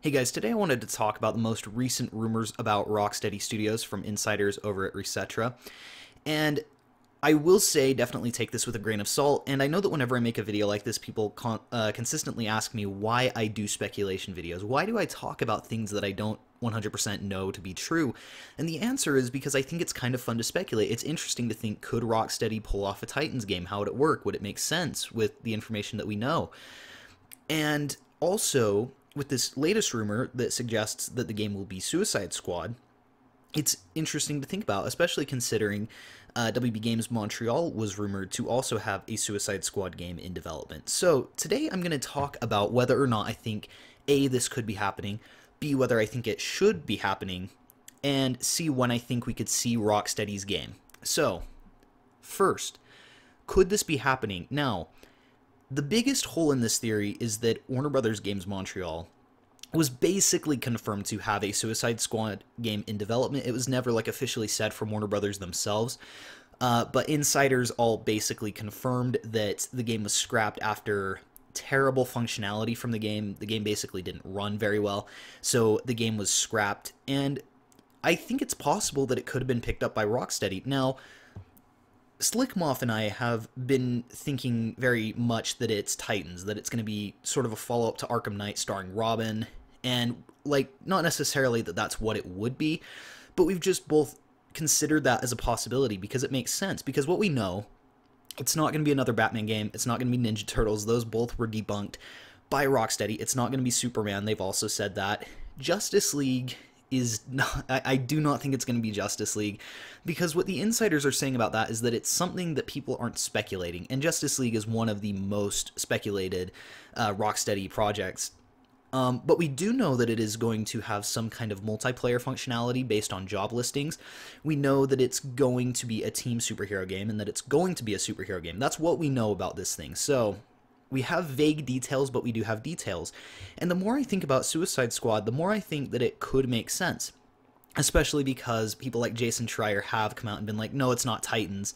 Hey guys, today I wanted to talk about the most recent rumors about Rocksteady Studios from insiders over at Resetra. And I will say definitely take this with a grain of salt, and I know that whenever I make a video like this, people consistently ask me why I do speculation videos. Why do I talk about things that I don't 100% know to be true? And the answer is because I think it's kind of fun to speculate. It's interesting to think, could Rocksteady pull off a Titans game? How would it work? Would it make sense with the information that we know? And also, with this latest rumor that suggests that the game will be Suicide Squad, it's interesting to think about, especially considering WB Games Montreal was rumored to also have a Suicide Squad game in development. So today I'm going to talk about whether or not I think A, this could be happening, B, whether I think it should be happening, and C, when I think we could see Rocksteady's game. So, first, could this be happening? Now, the biggest hole in this theory is that Warner Brothers Games Montreal was basically confirmed to have a Suicide Squad game in development. It was never officially said from Warner Brothers themselves, but insiders all basically confirmed that the game was scrapped after terrible functionality from the game. The game basically didn't run very well, so the game was scrapped, and I think it's possible that it could have been picked up by Rocksteady. Now, Slickmoff and I have been thinking very much that it's Titans, that it's going to be sort of a follow-up to Arkham Knight starring Robin, and, not necessarily that that's what it would be, but we've just both considered that as a possibility because it makes sense. Because what we know, it's not going to be another Batman game, it's not going to be Ninja Turtles, those both were debunked by Rocksteady, it's not going to be Superman, they've also said that. Justice League is not, I do not think it's going to be Justice League, because what the insiders are saying about that is that it's something that people aren't speculating, and Justice League is one of the most speculated Rocksteady projects. But we do know that it is going to have some kind of multiplayer functionality based on job listings. We know that it's going to be a team superhero game and that it's going to be a superhero game. That's what we know about this thing. So we have vague details, but we do have details. And the more I think about Suicide Squad, the more I think that it could make sense. Especially because people like Jason Schreier have come out and been like, no, it's not Titans.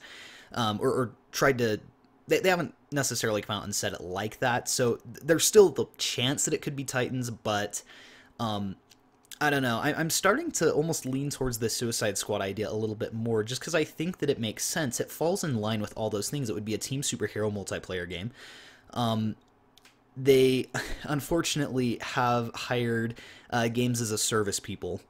Or tried to... They haven't necessarily come out and said it like that, so there's still the chance that it could be Titans, but I don't know. I'm starting to almost lean towards the Suicide Squad idea a little bit more, just because I think that it makes sense. It falls in line with all those things. It would be a team superhero multiplayer game. They unfortunately have hired games as a service people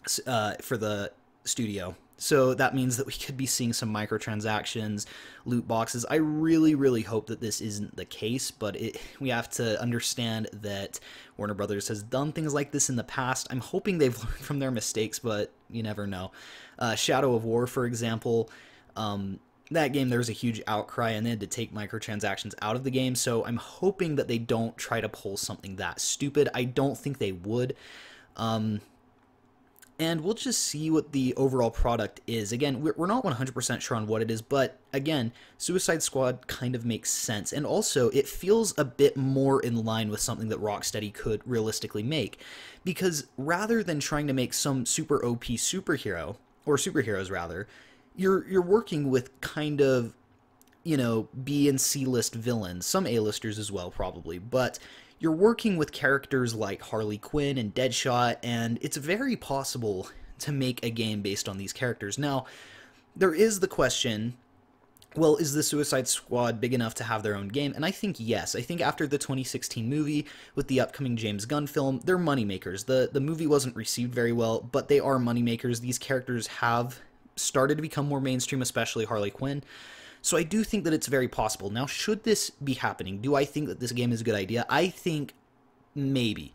for the studio. So that means that we could be seeing some microtransactions, loot boxes. I really, really hope that this isn't the case, but we have to understand that Warner Brothers has done things like this in the past. I'm hoping they've learned from their mistakes, but you never know. Shadow of War, for example, that game, there was a huge outcry, and they had to take microtransactions out of the game, so I'm hoping that they don't try to pull something that stupid. I don't think they would. And we'll just see what the overall product is. Again, we're not 100% sure on what it is, but again, Suicide Squad kind of makes sense. And also, it feels a bit more in line with something that Rocksteady could realistically make. Because rather than trying to make some super OP superhero, or superheroes rather, you're working with kind of, B and C list villains, some A-listers as well probably, but you're working with characters like Harley Quinn and Deadshot, and it's very possible to make a game based on these characters. Now, there is the question, well, is the Suicide Squad big enough to have their own game? And I think yes. I think after the 2016 movie, with the upcoming James Gunn film, they're moneymakers. The movie wasn't received very well, but they are moneymakers. These characters have started to become more mainstream, especially Harley Quinn. So I do think that it's very possible. Now, should this be happening? Do I think that this game is a good idea? I think maybe.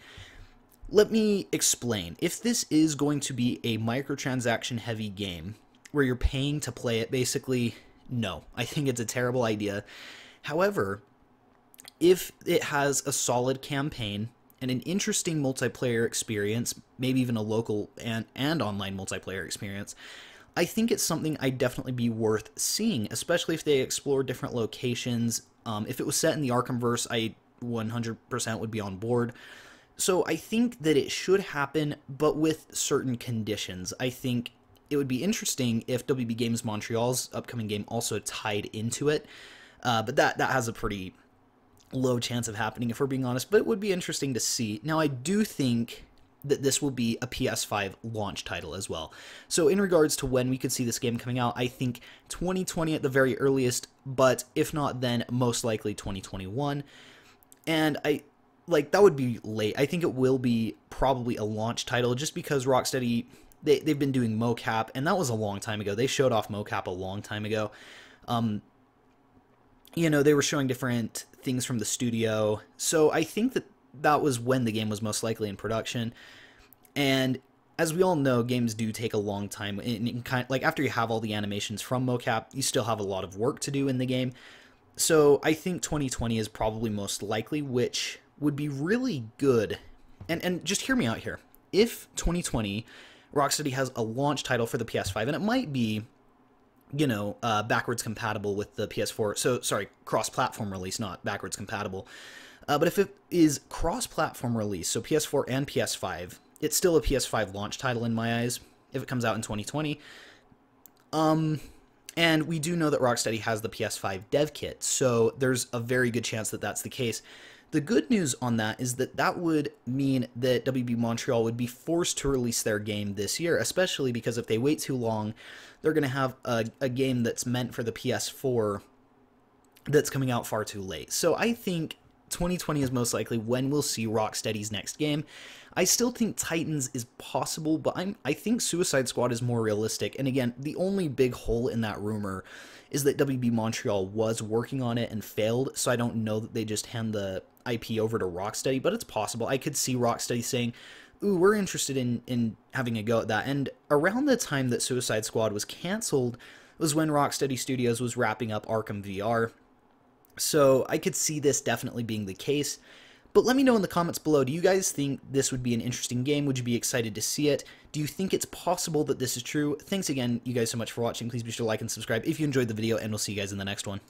Let me explain. If this is going to be a microtransaction-heavy game, where you're paying to play it, basically, no. I think it's a terrible idea. However, if it has a solid campaign and an interesting multiplayer experience, maybe even a local and online multiplayer experience, I think it's something I'd definitely be worth seeing, especially if they explore different locations. If it was set in the Arkhamverse, I 100% would be on board. So I think that it should happen, but with certain conditions. I think it would be interesting if WB Games Montreal's upcoming game also tied into it, but that has a pretty low chance of happening, if we're being honest, but it would be interesting to see. Now, I do think that this will be a PS5 launch title as well. So in regards to when we could see this game coming out, I think 2020 at the very earliest, but if not then, most likely 2021. And that would be late. I think it will be probably a launch title just because Rocksteady, they've been doing mocap, and that was a long time ago. They showed off mocap a long time ago. They were showing different things from the studio. So I think that was when the game was most likely in production. And as we all know, games do take a long time. And after you have all the animations from mocap, you still have a lot of work to do in the game. So I think 2020 is probably most likely, which would be really good. And just hear me out here. If 2020, Rocksteady has a launch title for the PS5, and it might be, backwards compatible with the PS4. So, sorry, cross-platform release, not backwards compatible. But if it is cross-platform release, so PS4 and PS5, it's still a PS5 launch title in my eyes, if it comes out in 2020. And we do know that Rocksteady has the PS5 dev kit, so there's a very good chance that that's the case. The good news on that is that would mean that WB Montreal would be forced to release their game this year, especially because if they wait too long, they're going to have a game that's meant for the PS4 that's coming out far too late. So I think 2020 is most likely when we'll see Rocksteady's next game. I still think Titans is possible, but I think Suicide Squad is more realistic. And again, the only big hole in that rumor is that WB Montreal was working on it and failed, so I don't know that they just hand the IP over to Rocksteady, but it's possible. I could see Rocksteady saying, ooh, we're interested in having a go at that. And around the time that Suicide Squad was canceled was when Rocksteady Studios was wrapping up Arkham VR. So I could see this definitely being the case. But let me know in the comments below, do you guys think this would be an interesting game? Would you be excited to see it? Do you think it's possible that this is true? Thanks again, you guys, so much for watching. Please be sure to like and subscribe if you enjoyed the video, and we'll see you guys in the next one.